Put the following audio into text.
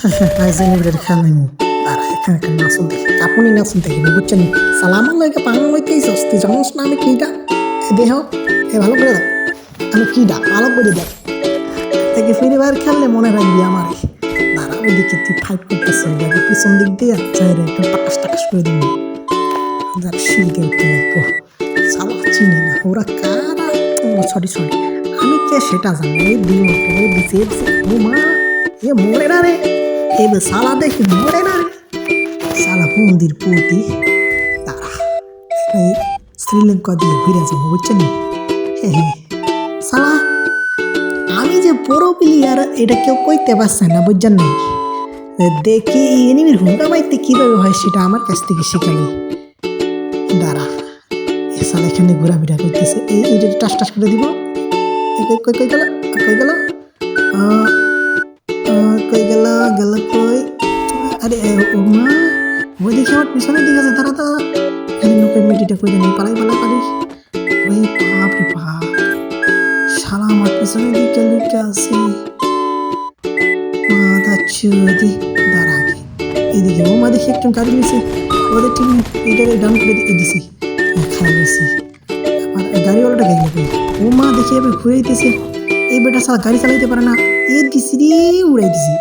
Haizani berkhamu. Tara kan nasun deh. Kapuni nasun deh. Bukan salaman lagi panggil lagi sasti. Jangan senami kita. Deho. Bhalo করে দাও আমি কি ডাক ভালো করে দেখ তাকে ফিরে বার খেললে মনে রাখবি আমারে দাঁড়া ওইদিকে তুই ফাইট করতেছে যাকে পিছন দিক দিয়ে চাইরে একটু টাকাস টাকাস করে দিবি যার শিলকে উঠতে লাগবো সালা চিনি না ওরা কারা সরি আমি কে সেটা জানি এই দুই মাস করে দিছে ও মা এ মরে না রে এই সালা দেখি মরে না রে সালা মন্দির পুতি তারা এই শ্রীলঙ্কা দিয়ে ঘুরে যাবো বুঝছেন সালা আমি যে বড় প্লেয়ার এটা কেউ কইতে পারছে না বুঝছেন নাই দেখি এনিমির হুন্ডা মাইতে কীভাবে হয় সেটা আমার কাছ থেকে শেখালি দাঁড়া সালা এখানে ঘোরাফেরা করতেছে এই যে টাস টাস করে দিব কই গেল কই আরে ও মা ওই দেখি আমার পিছনে দিকে আছে তারা এখানে লোকের মেডিটা করে নেই পালাই পারিস ওই বাপ রে বাপ শালা আমার পিছনে দিকে লুকে আছে মাথা চুদি দাঁড়া আগে এদিকে ও মা দেখি একটু গাড়ি নিয়েছে ওদের ঠিক এইটাকে ডাউন করে দিছি খারাপ হয়েছি আর গাড়িওয়ালাটা গেল ও মা দেখি এবার ঘুরে দিতেছে এই বেটা সারা গাড়ি চালাইতে পারে না এ দিছি রে উড়াই দিছি